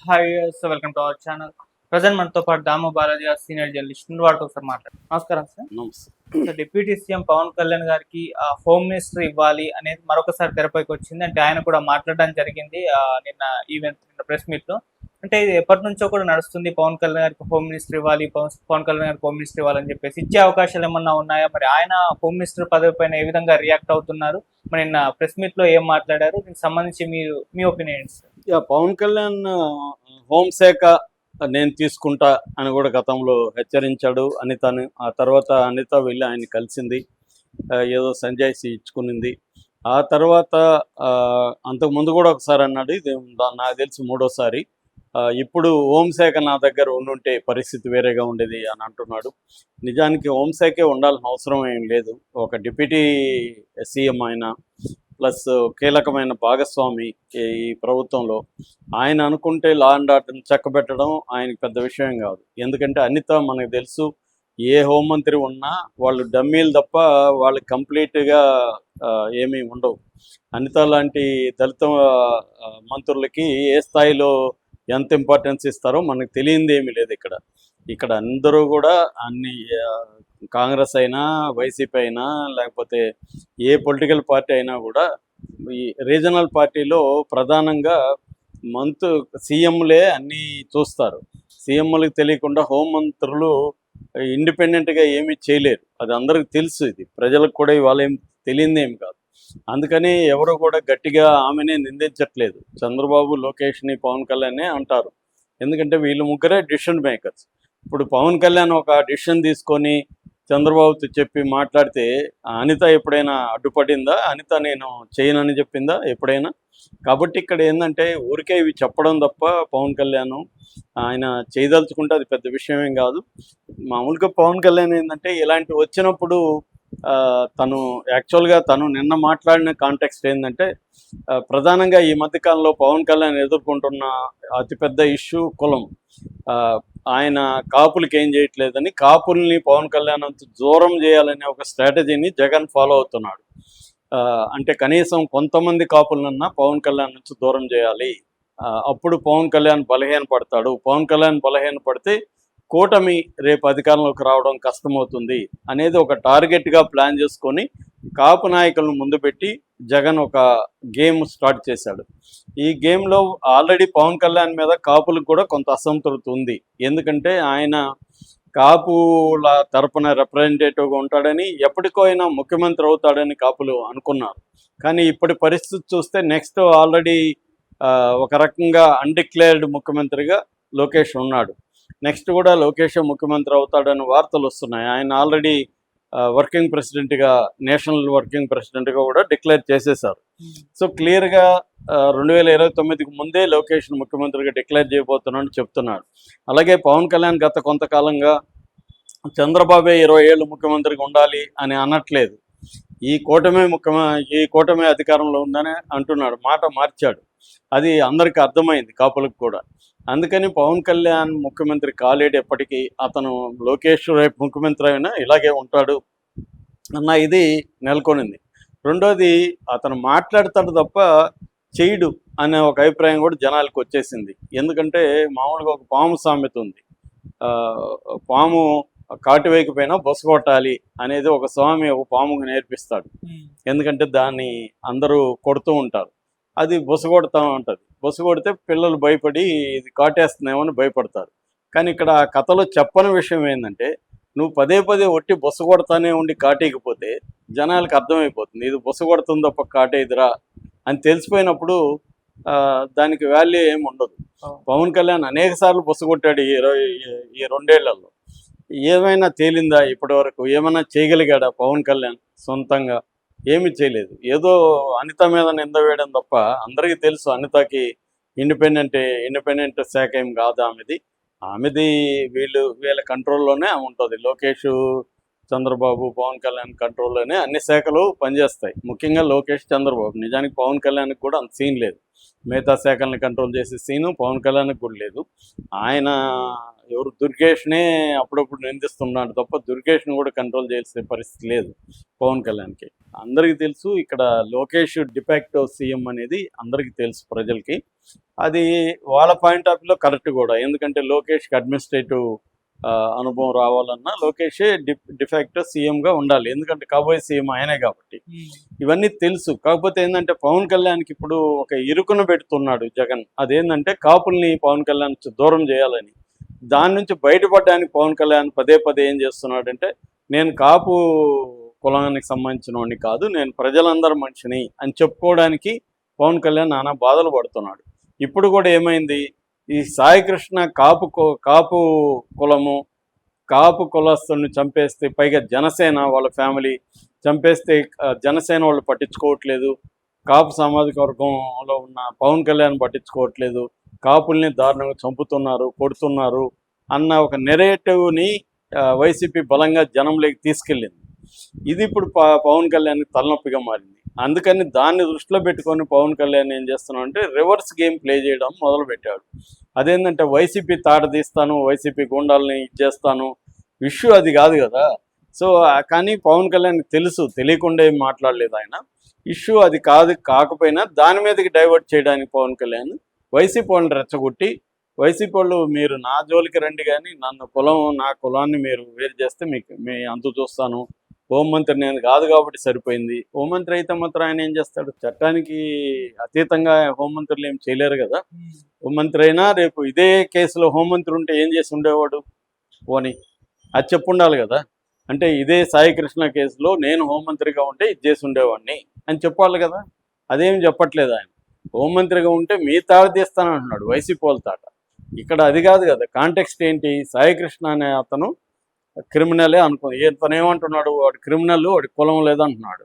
Hi welcome to our channel. Present మనతో పాటు దాము బాలాజీ గారు సీనియర్ జర్నలిస్ట్ వాటితో ఒకసారి మాట్లాడు. నమస్కారం సార్. నమస్తే. డిప్యూటీ సీఎం పవన్ కళ్యాణ్ గారికి హోమ్ మినిస్టర్ ఇవ్వాలి అనేది మరొకసారి తెరపైకి వచ్చింది. అంటే ఆయన కూడా మాట్లాడడం జరిగింది నిన్న ప్రెస్ మీట్ లో. అంటే ఇది ఎప్పటి నుంచో కూడా నడుస్తుంది, పవన్ కళ్యాణ్ గారికి హోమ్ మినిస్టర్ ఇవ్వాలి, పవన్ కళ్యాణ్ గారికి హోమ్ మినిస్టర్ ఇవ్వాలని చెప్పేసి. ఇచ్చే అవకాశాలు ఏమన్నా ఉన్నాయా? మరి ఆయన హోమ్ మినిస్టర్ పదవి పైన ఏ విధంగా రియాక్ట్ అవుతున్నారు? మరి నిన్న ప్రెస్ మీట్ లో ఏం మాట్లాడారు? దీనికి సంబంధించి మీ ఒపీనియన్ సార్. పవన్ కళ్యాణ్ హోంశాఖ నేను తీసుకుంటా అని కూడా గతంలో హెచ్చరించాడు అనితను. ఆ తర్వాత అనిత వెళ్ళి ఆయన కలిసింది, ఏదో సంజాయిషి ఇచ్చుకునింది. ఆ తర్వాత అంతకుముందు కూడా ఒకసారి అన్నాడు, ఇది నాకు తెలిసి మూడోసారి. ఇప్పుడు హోంశాఖ నా దగ్గర ఉండుంటే పరిస్థితి వేరేగా ఉండేది అని అంటున్నాడు. నిజానికి హోంశాఖే ఉండాల్సిన అవసరం ఏం లేదు. ఒక డిప్యూటీ సీఎం ఆయన, ప్లస్ కీలకమైన భాగస్వామి ఈ ప్రభుత్వంలో. ఆయన అనుకుంటే లా అండ్ ఆర్డర్ని చక్కబెట్టడం ఆయనకి పెద్ద విషయం కాదు. ఎందుకంటే అనిత మనకు తెలుసు, ఏ హోంమంత్రి ఉన్నా వాళ్ళు డమ్మీలు తప్ప వాళ్ళు కంప్లీట్గా ఏమీ ఉండవు. అనిత లాంటి దళిత మంత్రులకి ఏ స్థాయిలో ఎంత ఇంపార్టెన్స్ ఇస్తారో మనకు తెలియంది ఏమీ లేదు. ఇక్కడ అందరూ కూడా అన్ని కాంగ్రెస్ అయినా, వైసీపీ అయినా, లేకపోతే ఏ పొలిటికల్ పార్టీ అయినా కూడా ఈ రీజనల్ పార్టీలో ప్రధానంగా సీఎంలే అన్నీ చూస్తారు. సీఎంలకు తెలియకుండా హోంమంత్రులు ఇండిపెండెంట్గా ఏమీ చేయలేరు. అది అందరికి తెలుసు. ఇది ప్రజలకు కూడా ఇవాళ ఏం తెలియంది ఏం కాదు. అందుకని ఎవరు కూడా గట్టిగా ఆమెనే నిందించట్లేదు. చంద్రబాబు, లోకేష్ని, పవన్ కళ్యాణ్నే అంటారు. ఎందుకంటే వీళ్ళు ముగ్గురే డిసిషన్ మేకర్స్. ఇప్పుడు పవన్ కళ్యాణ్ ఒక డిసిషన్ తీసుకొని చంద్రబాబుతో చెప్పి మాట్లాడితే అనిత ఎప్పుడైనా అడ్డుపడిందా? అనిత నేను చేయనని చెప్పిందా ఎప్పుడైనా? కాబట్టి ఇక్కడ ఏంటంటే ఊరికే ఇవి చెప్పడం తప్ప పవన్ కళ్యాణ్ ఆయన చేయదలుచుకుంటే అది పెద్ద విషయమేం కాదు. మామూలుగా పవన్ కళ్యాణ్ ఏంటంటే ఇలాంటివి వచ్చినప్పుడు తను నిన్న మాట్లాడిన కాంటెక్స్ట్ ఏంటంటే ప్రధానంగా ఈ మధ్యకాలంలో పవన్ కళ్యాణ్ ఎదుర్కొంటున్న అతిపెద్ద ఇష్యూ కులం. ఆయన కాపులకి ఏం చేయట్లేదని, కాపుల్ని పవన్ కళ్యాణ్ అంత దూరం చేయాలనే ఒక స్ట్రాటజీని జగన్ ఫాలో అవుతున్నాడు. అంటే కనీసం కొంతమంది కాపులనన్నా పవన్ కళ్యాణ్ నుంచి దూరం చేయాలి, అప్పుడు పవన్ కళ్యాణ్ బలహీనపడతాడు. పవన్ కళ్యాణ్ బలహీనపడితే కూటమి రేపు అధికారంలోకి రావడం కష్టమవుతుంది అనేది ఒక టార్గెట్గా ప్లాన్ చేసుకొని కాపు నాయకులను ముందు పెట్టి జగన్ ఒక గేమ్ స్టార్ట్ చేశాడు. ఈ గేమ్లో ఆల్రెడీ పవన్ కళ్యాణ్ మీద కాపులకు కూడా కొంత అసంతృప్తి ఉంది. ఎందుకంటే ఆయన కాపుల తరపున రిప్రజెంటేటివ్గా ఉంటాడని, ఎప్పటికో అయినా ముఖ్యమంత్రి అవుతాడని కాపులు అనుకున్నారు. కానీ ఇప్పటి పరిస్థితి చూస్తే నెక్స్ట్ ఆల్రెడీ ఒక రకంగా అన్డిక్లేర్డ్ ముఖ్యమంత్రిగా లోకేష్ ఉన్నాడు. నెక్స్ట్ కూడా లోకేష్ ముఖ్యమంత్రి అవుతాడని వార్తలు వస్తున్నాయి. ఆయన ఆల్రెడీ వర్కింగ్ ప్రెసిడెంట్గా, నేషనల్ వర్కింగ్ ప్రెసిడెంట్గా కూడా డిక్లేర్ చేసేశారు. సో క్లియర్గా 2029కి ముందే లోకేష్ ముఖ్యమంత్రిగా డిక్లేర్ చేయబోతున్నాడని చెప్తున్నాడు. అలాగే పవన్ కళ్యాణ్ గత కొంతకాలంగా చంద్రబాబే 20 ఏళ్ళు ముఖ్యమంత్రిగా ఉండాలి అని అనట్లేదు. ఈ కూటమి అధికారంలో ఉందని అంటున్నాడు. మాట మార్చాడు. అది అందరికీ అర్థమైంది, కాపులకు కూడా. అందుకని పవన్ కళ్యాణ్ ముఖ్యమంత్రి కాలేడు ఎప్పటికీ. అతను లోకేష్ రేపు ముఖ్యమంత్రి అయినా ఇలాగే ఉంటాడు అన్న ఇది నెలకొనింది. రెండోది, అతను మాట్లాడతాడు తప్ప చేయడు అనే ఒక అభిప్రాయం కూడా జనాలకు వచ్చేసింది. ఎందుకంటే మామూలుగా ఒక పాము సామెత ఉంది, పాము కాటు వేయకపోయినా బొస కొట్టాలి అనేది ఒక స్వామి ఒక పాముకు నేర్పిస్తాడు. ఎందుకంటే దాన్ని అందరూ కొడుతూ ఉంటారు, అది బొస కొడుతూ ఉంటుంది. బొస కొడితే పిల్లలు భయపడి ఇది కాటేస్తుందేమో అని భయపడతారు. కానీ ఇక్కడ కథలో చెప్పని విషయం ఏంటంటే, నువ్వు పదే పదే ఒట్టి బొస కొడతానే ఉండి కాటేయకపోతే జనాలకు అర్థమైపోతుంది ఇది బొస కొడుతుంది తప్ప కాటేదిరా అని తెలిసిపోయినప్పుడు దానికి వాల్యూ ఏమి ఉండదు. పవన్ కళ్యాణ్ అనేక సార్లు బొస కొట్టాడు ఈ 2 ఏళ్లలో. ఏమైనా తేలిందా ఇప్పటి వరకు? ఏమైనా చేయగలిగాడా పవన్ కళ్యాణ్? సొంతంగా ఏమి చేయలేదు. ఏదో అనిత మీద నింద వేయడం తప్ప అందరికీ తెలుసు అనితకి ఇండిపెండెంట్ శాఖ ఏం కాదు ఆమెది వీళ్ళ కంట్రోల్లోనే ఉంటుంది. లోకేష్, చంద్రబాబు, పవన్ కళ్యాణ్ కంట్రోల్లోనే అన్ని శాఖలు పనిచేస్తాయి. ముఖ్యంగా లోకేష్, చంద్రబాబు. నిజానికి పవన్ కళ్యాణ్కి కూడా అంత సీన్ లేదు. మిగతా శాఖల్ని కంట్రోల్ చేసే సీను పవన్ కళ్యాణ్కి కూడా లేదు. ఆయన దుర్గేష్నే అప్పుడప్పుడు నిందిస్తున్నాడు తప్ప దుర్గేష్ని కూడా కంట్రోల్ చేసే పరిస్థితి లేదు పవన్ కళ్యాణ్కి. అందరికీ తెలుసు ఇక్కడ లోకేష్ డిఫాక్టో సీఎం అనేది అందరికీ తెలుసు ప్రజలకి. అది వాళ్ళ పాయింట్ ఆఫ్ వ్యూలో కరెక్ట్ కూడా. ఎందుకంటే లోకేష్కి అడ్మినిస్ట్రేటివ్ అనుభవం రావాలన్నా లోకేషే డిఫాక్టో సీఎంగా ఉండాలి. ఎందుకంటే కాబోయే సీఎం ఆయనే కాబట్టి. ఇవన్నీ తెలుసు. కాకపోతే ఏంటంటే పవన్ కళ్యాణ్కి ఇప్పుడు ఒక ఇరుకును పెడుతున్నాడు జగన్. అదేంటంటే కాపుల్ని పవన్ కళ్యాణ్ దూరం చేయాలని. దాని నుంచి బయటపడడానికి పవన్ కళ్యాణ్ పదే పదే ఏం చేస్తున్నాడంటే, నేను కాపు కులానికి సంబంధించిన వాడిని కాదు, నేను ప్రజలందరి మనిషిని అని చెప్పుకోవడానికి పవన్ కళ్యాణ్ నానా బాధలు పడుతున్నాడు. ఇప్పుడు కూడా ఏమైంది, ఈ సాయికృష్ణ కాపు కులము, కాపు కులస్తుల్ని చంపేస్తే, పైగా జనసేన వాళ్ళ ఫ్యామిలీ చంపేస్తే జనసేన వాళ్ళు పట్టించుకోవట్లేదు, కాపు సామాజిక వర్గంలో ఉన్న పవన్ కళ్యాణ్ పట్టించుకోవట్లేదు, కాపుల్ని దారుణంగా చంపుతున్నారు, కొడుతున్నారు అన్న ఒక నెరేటివ్ని వైసీపీ బలంగా జనంలోకి తీసుకెళ్ళింది. ఇది ఇప్పుడు పవన్ కళ్యాణ్కి తలనొప్పిగా మారింది. అందుకని దాన్ని దృష్టిలో పెట్టుకొని పవన్ కళ్యాణ్ ఏం చేస్తున్నాడు అంటే రివర్స్ గేమ్ ప్లే చేయడం మొదలుపెట్టాడు. అదేంటంటే వైసీపీ తాట తీస్తాను, వైసీపీ గుండాలని ఇచ్చేస్తాను, ఇష్యూ అది కాదు కదా. సో కానీ పవన్ కళ్యాణ్కి తెలుసు, తెలియకుండా ఏం మాట్లాడలేదు ఆయన. ఇష్యూ అది కాకపోయినా దాని మీదకి డైవర్ట్ చేయడానికి పవన్ కళ్యాణ్ వైసీపీ వాళ్ళని రెచ్చగొట్టి, వైసీపీ వాళ్ళు మీరు నా జోలికి రండి కానీ నా కులాన్ని మీరు వేరు చేస్తే మీ అంతు చూస్తాను, హోంమంత్రి నేను కాదు కాబట్టి సరిపోయింది. హోంమంత్రి అయితే మాత్రం ఆయన ఏం చేస్తాడు, చట్టానికి అతీతంగా హోంమంత్రులు ఏం చేయలేరు కదా. హోంమంత్రి అయినా రేపు ఇదే కేసులో హోంమంత్రి ఉంటే ఏం చేసి ఉండేవాడు పోనీ, అది చెప్పుండాలి కదా. అంటే ఇదే సాయి కృష్ణ కేసులో నేను హోంమంత్రిగా ఉంటే ఇది చేసి ఉండేవాడిని అని చెప్పాలి కదా. అదేం చెప్పట్లేదు ఆయన. హోంమంత్రిగా ఉంటే మీ తాట తీస్తానంటున్నాడు, వైసీపీ వాళ్ళ తాట. ఇక్కడ అది కాదు కదా. కాంటెక్స్ట్ ఏంటి, సాయి కృష్ణ అనే అతను క్రిమినలే ఇతను ఏమంటున్నాడు, వాడు క్రిమినల్, వాడి కులం లేదంటున్నాడు.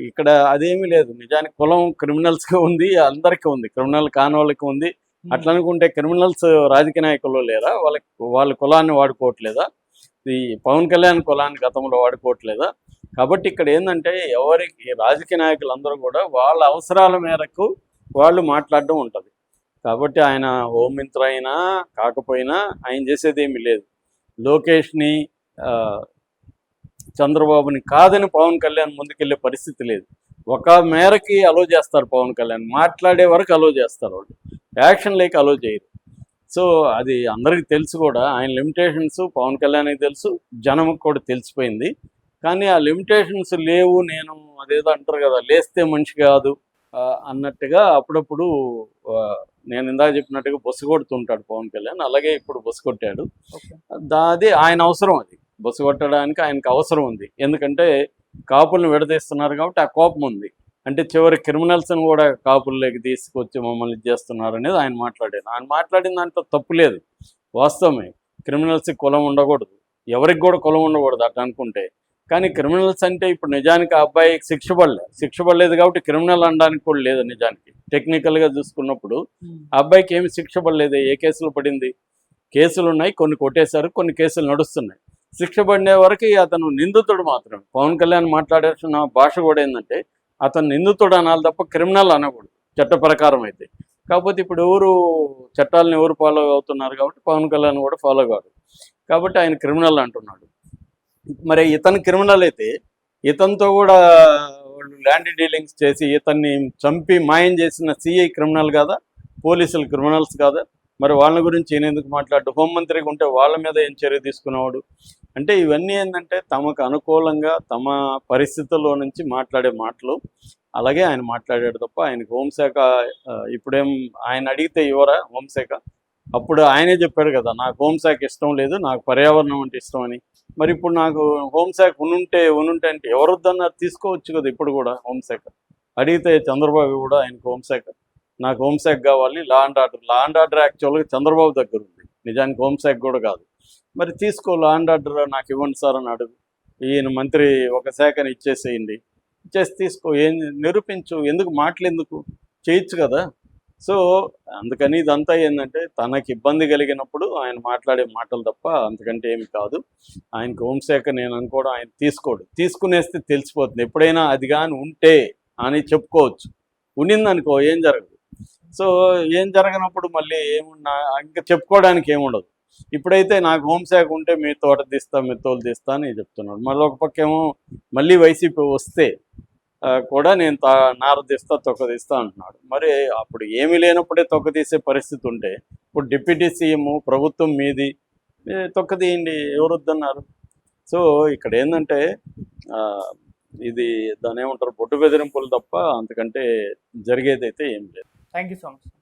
ఇక్కడ అదేమీ లేదు. నిజానికి కులం క్రిమినల్స్కి ఉంది, అందరికీ ఉంది, క్రిమినల్ కాని వాళ్ళకి ఉంది. అట్లా అనుకుంటే క్రిమినల్స్ రాజకీయ నాయకుల్లో లేరా, వాళ్ళ కులాన్ని వాడుకోవట్లేదా, ఈ పవన్ కళ్యాణ్ కులాన్ని గతంలో వాడుకోవట్లేదా? కాబట్టి ఇక్కడ ఏంటంటే ఎవరికి రాజకీయ నాయకులందరూ కూడా వాళ్ళ అవసరాల మేరకు వాళ్ళు మాట్లాడడం ఉంటుంది. కాబట్టి ఆయన హోంమంత్రి అయినా కాకపోయినా ఆయన చేసేది ఏమీ లేదు. లోకేష్ని చంద్రబాబుని కాదని పవన్ కళ్యాణ్ ముందుకెళ్ళే పరిస్థితి లేదు. ఒక మేరకి అలో చేస్తారు పవన్ కళ్యాణ్, మాట్లాడే వరకు అలో చేస్తారు, వాళ్ళు యాక్షన్ లేక అలో చేయరు. సో అది అందరికీ తెలుసు కూడా, ఆయన లిమిటేషన్స్ పవన్ కళ్యాణ్కి తెలుసు, జనంకి కూడా తెలిసిపోయింది. కానీ ఆ లిమిటేషన్స్ లేవు, నేను అదేదో అంటారు కదా, లేస్తే మనిషి కాదు అన్నట్టుగా అప్పుడప్పుడు నేను ఇందాక చెప్పినట్టుగా బొస్సు కొడుతుంటాడు పవన్ కళ్యాణ్. అలాగే ఇప్పుడు బొస్సు కొట్టాడు. అది ఆయన అవసరం, అది బొస్సు కొట్టడానికి ఆయనకు అవసరం ఉంది. ఎందుకంటే కాపులను విడదీస్తున్నారు కాబట్టి ఆ కోపం ఉంది. అంటే చివరి క్రిమినల్స్ని కూడా కాపుల్లోకి తీసుకొచ్చి మమ్మల్ని చేస్తున్నారు అనేది ఆయన మాట్లాడారు. ఆయన మాట్లాడిన దాంట్లో తప్పు లేదు, వాస్తవమే. క్రిమినల్స్కి కులం ఉండకూడదు, ఎవరికి కూడా కులం ఉండకూడదు అట్లా అనుకుంటే. కానీ క్రిమినల్స్ అంటే ఇప్పుడు నిజానికి ఆ అబ్బాయికి శిక్ష పడలేదు కాబట్టి క్రిమినల్ అనడానికి కూడా లేదు. నిజానికి టెక్నికల్గా చూసుకున్నప్పుడు ఆ అబ్బాయికి ఏమి శిక్ష పడలేదు. ఏ కేసులు పడింది, కేసులు ఉన్నాయి, కొన్ని కొట్టేశారు, కొన్ని కేసులు నడుస్తున్నాయి. శిక్ష పడిన వరకు అతను నిందితుడు మాత్రమే. పవన్ కళ్యాణ్ మాట్లాడాల్సిన భాష కూడా ఏంటంటే అతను నిందితుడు అనాలి తప్ప క్రిమినల్ అనకూడదు చట్ట ప్రకారం అయితే. కాకపోతే ఇప్పుడు చట్టాలను ఎవరు ఫాలో అవుతున్నారు కాబట్టి పవన్ కళ్యాణ్ కూడా ఫాలో కాదు కాబట్టి ఆయన క్రిమినల్ అంటున్నాడు. మరి ఇతను క్రిమినల్ అయితే ఇతనితో కూడా వాళ్ళు ల్యాండ్ డీలింగ్స్ చేసి ఇతన్ని చంపి మాయం చేసిన సిఐ క్రిమినల్ కాదా, పోలీసులు క్రిమినల్స్ కాదా? మరి వాళ్ళ గురించి ఈయన ఎందుకు మాట్లాడు? హోంమంత్రిగా ఉంటే వాళ్ళ మీద ఏం చర్య తీసుకునేవాడు? అంటే ఇవన్నీ ఏంటంటే తమకు అనుకూలంగా తమ పరిస్థితుల్లో నుంచి మాట్లాడే మాటలు. అలాగే ఆయన మాట్లాడాడు తప్ప ఆయనకు హోంశాఖ ఇప్పుడేం ఆయన అడిగితే ఇవ్వరా హోంశాఖ? అప్పుడు ఆయనే చెప్పాడు కదా, నాకు హోంశాఖ ఇష్టం లేదు, నాకు పర్యావరణం అంటే ఇష్టం అని. మరి ఇప్పుడు నాకు హోంశాఖ ఉనుంటే అంటే ఎవరు వద్దన్నారు, తీసుకోవచ్చు కదా. ఇప్పుడు కూడా హోంశాఖ అడిగితే చంద్రబాబు కూడా ఆయనకు హోంశాఖ, నాకు హోంశాఖ కావాలి, లా అండ్ ఆర్డర్ యాక్చువల్గా చంద్రబాబు దగ్గర ఉంది, నిజానికి హోంశాఖ కూడా కాదు. మరి తీసుకో, లా అండ్ ఆర్డర్ నాకు ఇవ్వండి సార్ అని అడుగు. ఈయన మంత్రి ఒక శాఖని ఇచ్చేసేయండి, ఇచ్చేసి తీసుకో, ఏం నిరూపించు, ఎందుకు మాటలెందుకు, చేయొచ్చు కదా. సో అందుకని ఇదంతా ఏంటంటే తనకి ఇబ్బంది కలిగినప్పుడు ఆయన మాట్లాడే మాటలు తప్ప అంతకంటే ఏమి కాదు. ఆయనకు హోంశాఖ నేను అనుకోవడం ఆయన తీసుకునేస్తే తెలిసిపోతుంది. ఎప్పుడైనా అది కానీ ఉంటే అని చెప్పుకోవచ్చు, ఉండిందనుకో ఏం జరగదు. సో ఏం జరగనప్పుడు మళ్ళీ ఏమున్నా ఇంకా చెప్పుకోవడానికి ఏముండదు. ఇప్పుడైతే నాకు హోంశాఖ ఉంటే మీ తోట తీస్తా, మీ తోలు తీస్తా అని చెప్తున్నాడు. మళ్ళీ ఒక పక్కేమో మళ్ళీ వైసీపీ వస్తే కూడా నేను నారదీస్తా తొక్కదీస్తా అంటున్నాడు. మరి అప్పుడు ఏమీ లేనప్పుడే తొక్కదీసే పరిస్థితి ఉంటే ఇప్పుడు డిప్యూటీ సీఎం ప్రభుత్వం మీది, తొక్కదీయండి, ఎవరు వద్దన్నారు? సో ఇక్కడ ఏంటంటే ఇది దాని ఏమంటారు, బొట్టు బెదిరింపులు తప్ప అంతకంటే జరిగేదైతే ఏం లేదు. Thank you so much.